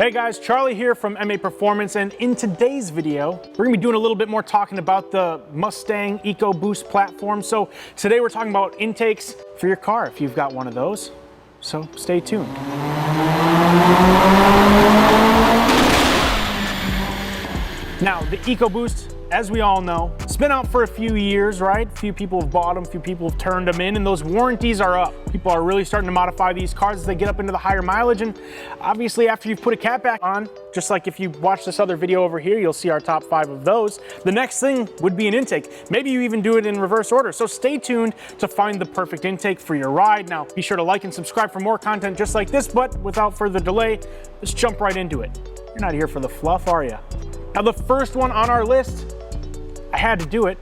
Hey guys, Charlie here from MAPerformance, and in today's video, we're gonna be doing a little bit more talking about the Mustang Ecoboost platform. So today we're talking about intakes for your car if you've got one of those. So stay tuned. Now, the Ecoboost, as we all know, it's been out for a few years, right? A few people have bought them, a few people have turned them in, and those warranties are up. People are really starting to modify these cars as they get up into the higher mileage, and obviously after you've put a cap back on, just like if you watch this other video over here, you'll see our top 5 of those. The next thing would be an intake. Maybe you even do it in reverse order. So stay tuned to find the perfect intake for your ride. Now, be sure to like and subscribe for more content just like this, but without further delay, let's jump right into it. You're not here for the fluff, are you? Now, the first one on our list, I had to do it.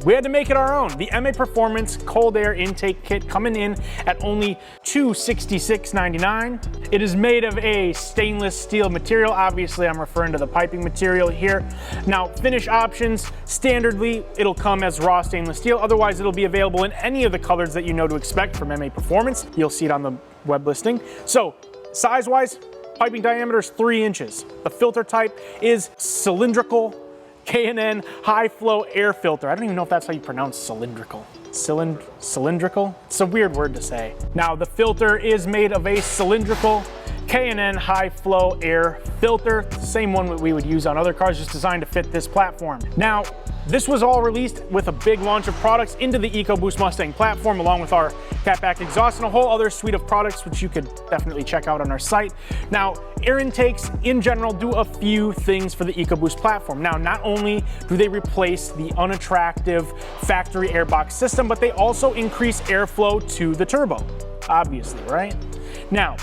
We had to make it our own. The MAPerformance cold air intake kit coming in at only $266.99. It is made of a stainless steel material. Obviously, I'm referring to the piping material here. Now, finish options, standardly, it'll come as raw stainless steel. Otherwise, it'll be available in any of the colors that you know to expect from MAPerformance. You'll see it on the web listing. So, size-wise, piping diameter is 3 inches. The filter type is cylindrical K&N high flow air filter. I don't even know if that's how you pronounce cylindrical. Cylindrical? It's a weird word to say. Now, the filter is made of a cylindrical K&N high flow air filter, the same one that we would use on other cars, just designed to fit this platform. Now, this was all released with a big launch of products into the Ecoboost Mustang platform, along with our catback exhaust and a whole other suite of products, which you could definitely check out on our site. Now, air intakes in general do a few things for the Ecoboost platform. Now, not only do they replace the unattractive factory airbox system, but they also increase airflow to the turbo, obviously, right? Now,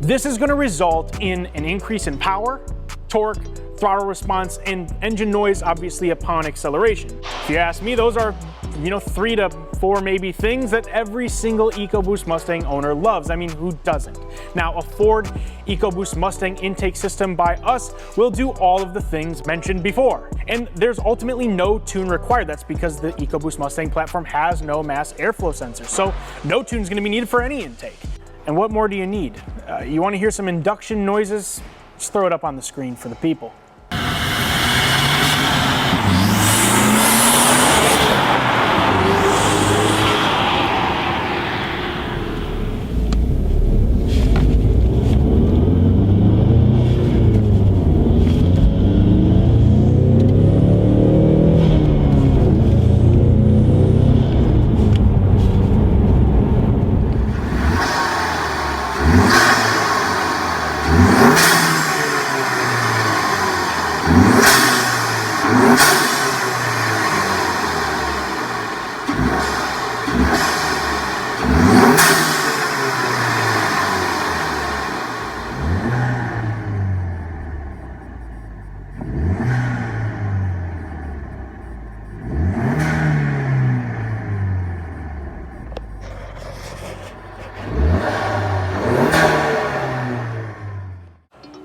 this is going to result in an increase in power, torque, throttle response, and engine noise, obviously, upon acceleration. If you ask me, those are, 3 to 4 maybe things that every single Ecoboost Mustang owner loves. I mean, who doesn't? Now, a Ford Ecoboost Mustang intake system by us will do all of the things mentioned before. And there's ultimately no tune required. That's because the Ecoboost Mustang platform has no mass airflow sensor. So no tune is going to be needed for any intake. And what more do you need? You want to hear some induction noises? Just throw it up on the screen for the people.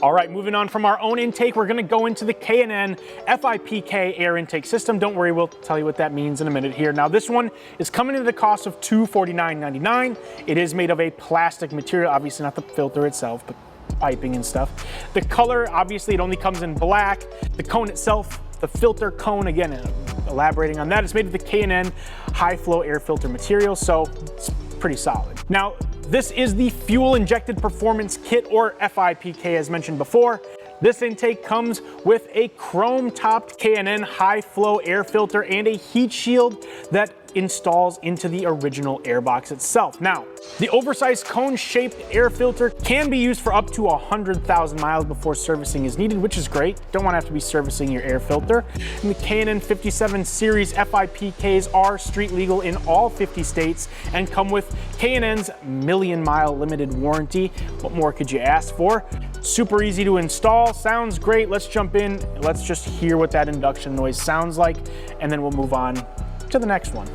All right, moving on from our own intake, we're gonna go into the K&N FIPK air intake system. Don't worry, we'll tell you what that means in a minute here. Now, this one is coming at the cost of $249.99. It is made of a plastic material, obviously not the filter itself, but piping and stuff. The color, obviously, it only comes in black. The cone itself, the filter cone, again, elaborating on that, it's made of the K&N high flow air filter material, so it's pretty solid. Now, this is the fuel injected performance kit, or FIPK, as mentioned before. This intake comes with a chrome topped K&N high flow air filter and a heat shield that installs into the original airbox itself. Now, the oversized cone-shaped air filter can be used for up to 100,000 miles before servicing is needed, which is great. Don't want to have to be servicing your air filter. And the K&N 57 series FIPKs are street legal in all 50 states and come with K&N's million-mile limited warranty. What more could you ask for? Super easy to install, sounds great. Let's jump in, let's just hear what that induction noise sounds like, and then we'll move on to the next one.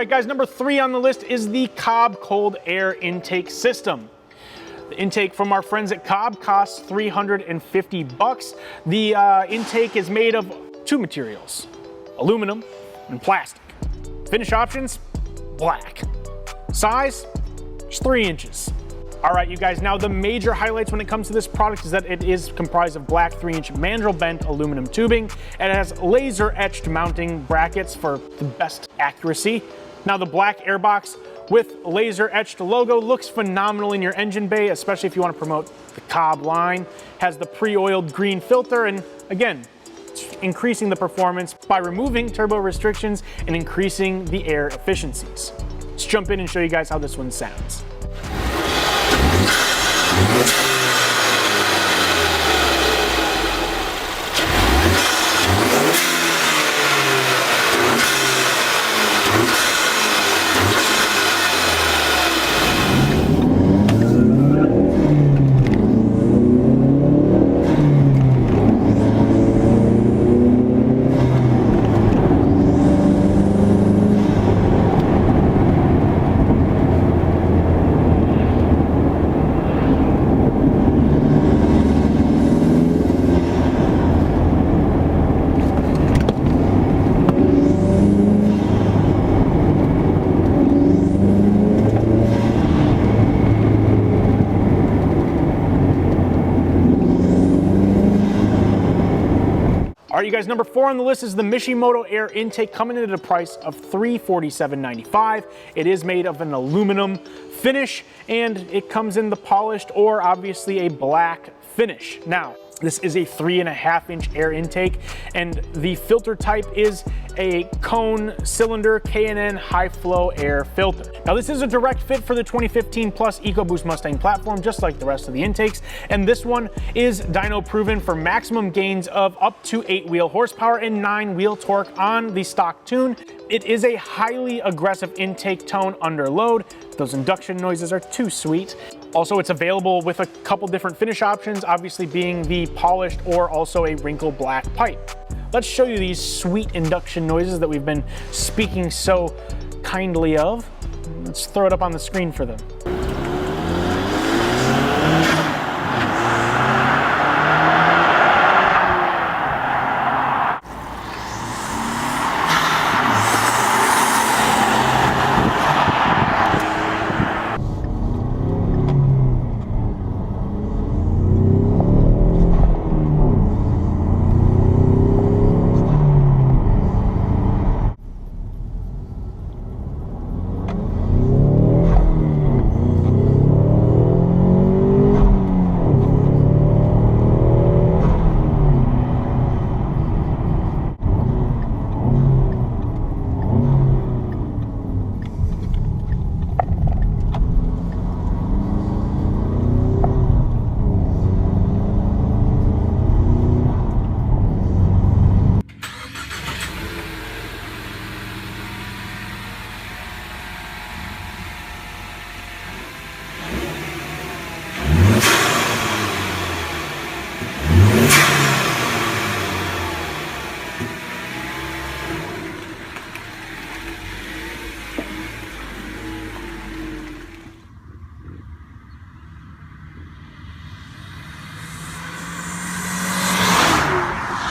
right, guys, number 3 on the list is the COBB cold air intake system. The intake from our friends at COBB costs $350. The intake is made of 2 materials, aluminum and plastic. Finish options, black. Size, just 3 inches. All right, you guys, now the major highlights when it comes to this product is that it is comprised of black 3-inch mandrel bent aluminum tubing, and it has laser etched mounting brackets for the best accuracy. Now the black airbox with laser etched logo looks phenomenal in your engine bay, especially if you want to promote the COBB line. Has the pre-oiled green filter, and again, it's increasing the performance by removing turbo restrictions and increasing the air efficiencies. Let's jump in and show you guys how this one sounds. All right, you guys, number 4 on the list is the Mishimoto Air Intake, coming in at a price of $347.95. It is made of an aluminum finish, and it comes in the polished or obviously a black finish. Now, this is a 3.5-inch air intake, and the filter type is a cone cylinder K&N high flow air filter. Now this is a direct fit for the 2015 Plus Ecoboost Mustang platform, just like the rest of the intakes, and this one is dyno proven for maximum gains of up to 8-wheel horsepower and 9-wheel torque on the stock tune. It is a highly aggressive intake tone under load. Those induction noises are too sweet. Also, it's available with a couple different finish options, obviously being the polished or also a wrinkle black pipe. Let's show you these sweet induction noises that we've been speaking so kindly of. Let's throw it up on the screen for them.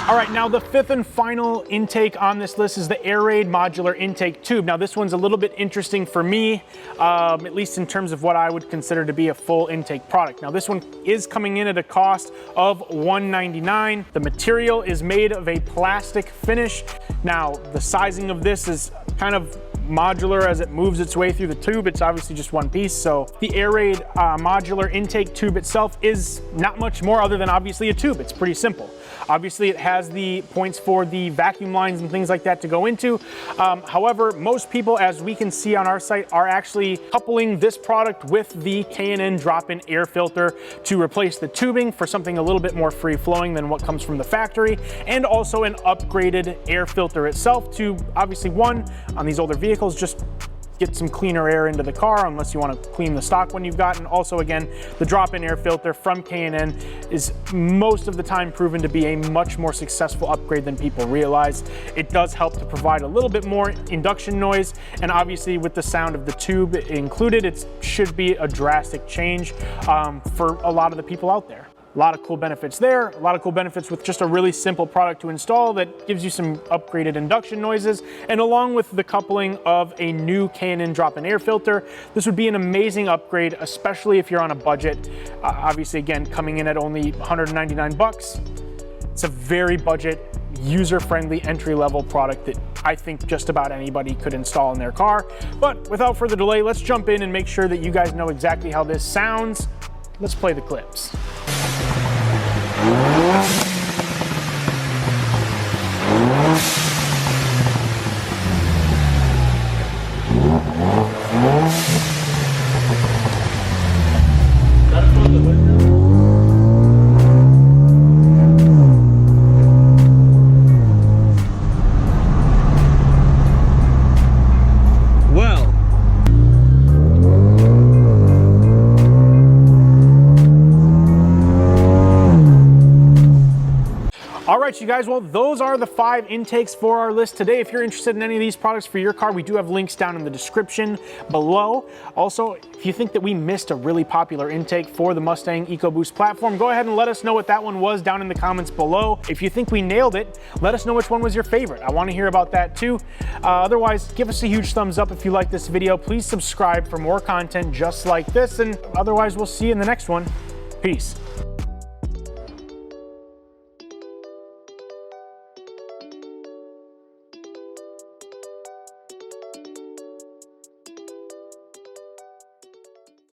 All right, now the 5th and final intake on this list is the Airraid modular intake tube. Now this one's a little bit interesting for me, at least in terms of what I would consider to be a full intake product. Now this one is coming in at a cost of $199. The material is made of a plastic finish. Now the sizing of this is kind of modular as it moves its way through the tube. It's obviously just one piece. So the Airraid modular intake tube itself is not much more other than obviously a tube. It's pretty simple. Obviously, it has the points for the vacuum lines and things like that to go into. However, most people, as we can see on our site, are actually coupling this product with the K&N drop-in air filter to replace the tubing for something a little bit more free-flowing than what comes from the factory, and also an upgraded air filter itself to, obviously, one, on these older vehicles, just get some cleaner air into the car unless you want to clean the stock one you've got. And also, again, the drop-in air filter from K&N is most of the time proven to be a much more successful upgrade than people realize. It does help to provide a little bit more induction noise, and obviously with the sound of the tube included, it should be a drastic change for a lot of the people out there. A lot of cool benefits there, a lot of cool benefits with just a really simple product to install that gives you some upgraded induction noises, and along with the coupling of a new K&N drop-in air filter, this would be an amazing upgrade, especially if you're on a budget. Obviously, again, coming in at only 199 bucks, it's a very budget, user-friendly entry-level product that I think just about anybody could install in their car. But without further delay, let's jump in and make sure that you guys know exactly how this sounds. Let's play the clips. All right, you guys, well, those are the 5 intakes for our list today. If you're interested in any of these products for your car, we do have links down in the description below. Also, if you think that we missed a really popular intake for the Mustang EcoBoost platform, go ahead and let us know what that one was down in the comments below. If you think we nailed it, let us know which one was your favorite. I want to hear about that too. Otherwise, give us a huge thumbs up if you like this video. Please subscribe for more content just like this, and otherwise, we'll see you in the next one. Peace.